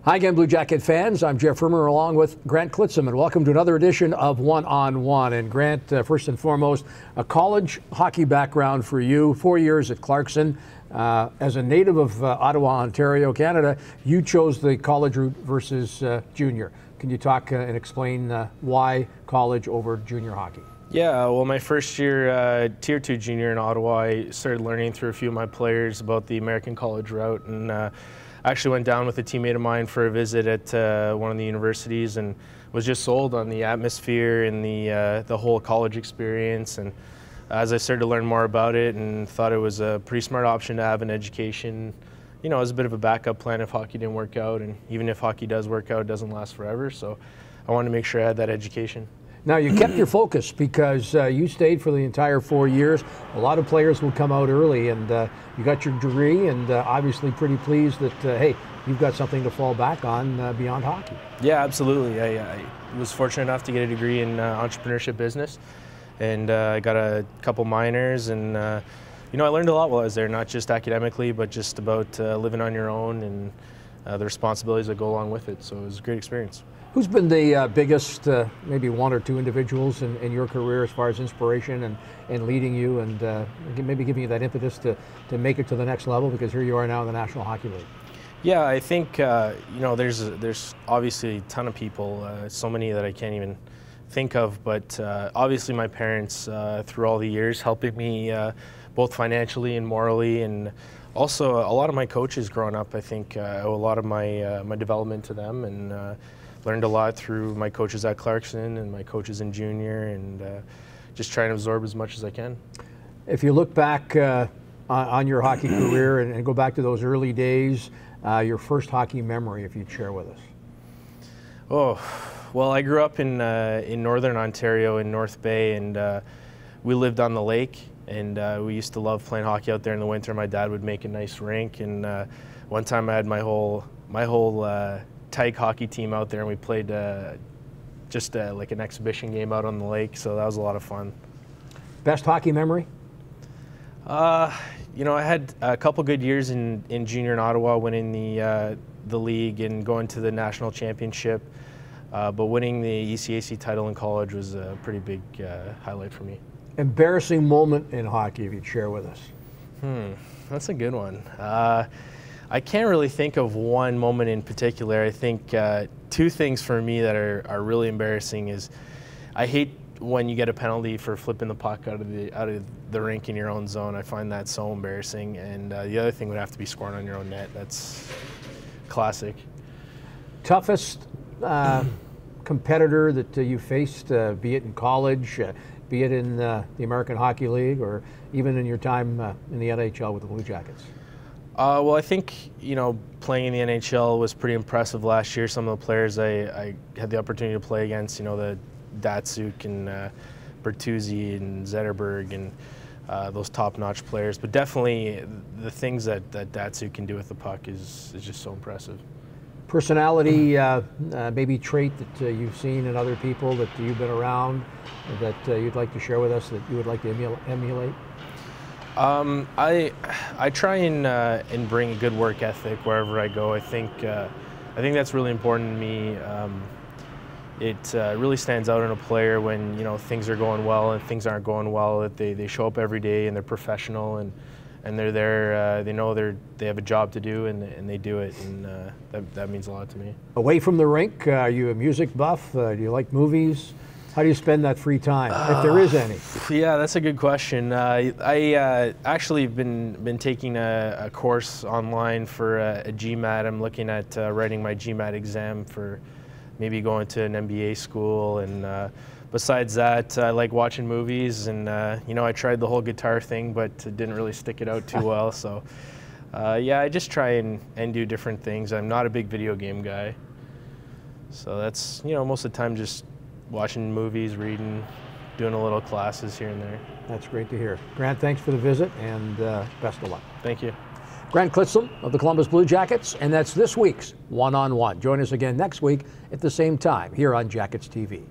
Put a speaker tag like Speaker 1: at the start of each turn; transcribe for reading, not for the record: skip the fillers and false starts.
Speaker 1: Hi again, Blue Jacket fans. I'm Jeff Rimmer along with Grant Clitsome, and welcome to another edition of One on One. And Grant, first and foremost, a college hockey background for you, 4 years at Clarkson. As a native of Ottawa, Ontario, Canada, you chose the college route versus junior. Can you talk and explain why college over junior hockey?
Speaker 2: Yeah, well, my first year, Tier 2 junior in Ottawa, I started learning through a few of my players about the American college route, and I actually went down with a teammate of mine for a visit at one of the universities and was just sold on the atmosphere and the whole college experience. And as I started to learn more about it and thought it was a pretty smart option to have an education, you know, it was a bit of a backup plan if hockey didn't work out, and even if hockey does work out, it doesn't last forever. So I wanted to make sure I had that education.
Speaker 1: Now, you kept your focus because you stayed for the entire 4 years. A lot of players will come out early, and you got your degree, and obviously pretty pleased that, hey, you've got something to fall back on beyond hockey.
Speaker 2: Yeah, absolutely. I was fortunate enough to get a degree in entrepreneurship business, and I got a couple minors, and you know, I learned a lot while I was there, not just academically, but just about living on your own and the responsibilities that go along with it. So it was a great experience.
Speaker 1: Who's been the biggest, maybe one or two individuals in your career as far as inspiration and leading you and maybe giving you that impetus to make it to the next level, because here you are now in the National Hockey League?
Speaker 2: Yeah, I think, you know, there's obviously a ton of people, so many that I can't even think of, but obviously my parents through all the years helping me both financially and morally, and also a lot of my coaches growing up. I think I owe a lot of my development to them, and learned a lot through my coaches at Clarkson and my coaches in junior, and just trying to absorb as much as I can.
Speaker 1: If you look back on your hockey career and go back to those early days, your first hockey memory, if you'd share with us.
Speaker 2: Oh, well, I grew up in Northern Ontario in North Bay, and we lived on the lake, and we used to love playing hockey out there in the winter. My dad would make a nice rink, and one time I had my whole Tyke hockey team out there, and we played just like an exhibition game out on the lake, so that was a lot of fun.
Speaker 1: Best hockey memory?
Speaker 2: You know, I had a couple good years in junior in Ottawa, winning the league and going to the national championship, but winning the ECAC title in college was a pretty big highlight for me. Embarrassing
Speaker 1: moment in hockey, if you'd share with us.
Speaker 2: That's a good one. I can't really think of one moment in particular. I think two things for me that are really embarrassing is I hate when you get a penalty for flipping the puck out of the rink in your own zone. I find that so embarrassing. And the other thing would have to be scoring on your own net. That's classic.
Speaker 1: Toughest competitor that you faced, be it in college, be it in the American Hockey League, or even in your time in the NHL with the Blue Jackets?
Speaker 2: Well, I think, you know, playing in the NHL was pretty impressive last year. Some of the players I had the opportunity to play against, you know, the Datsuk and Bertuzzi and Zetterberg and those top-notch players. But definitely the things that Datsuk can do with the puck is just so impressive.
Speaker 1: Personality, maybe trait that you've seen in other people that you've been around that you'd like to share with us, that you would like to emulate?
Speaker 2: I try and bring a good work ethic wherever I go. I think that's really important to me. It really stands out in a player when, you know, things are going well and things aren't going well, that they show up every day and they're professional and they're there. They know they have a job to do, and they do it, and that means a lot to me.
Speaker 1: Away from the rink, are you a music buff? Do you like movies? How do you spend that free time, if there is any?
Speaker 2: Yeah, that's a good question. I actually been taking a course online for a GMAT. I'm looking at writing my GMAT exam for maybe going to an MBA school. And besides that, I like watching movies. And you know, I tried the whole guitar thing, but it didn't really stick it out too well. So yeah, I just try and do different things. I'm not a big video game guy. So that's, you know, most of the time just watching movies, reading, doing a little classes here and there.
Speaker 1: That's great to hear. Grant, thanks for the visit, and best of luck.
Speaker 2: Thank you.
Speaker 1: Grant Clitsome of the Columbus Blue Jackets, and that's this week's One on One. Join us again next week at the same time here on Jackets TV.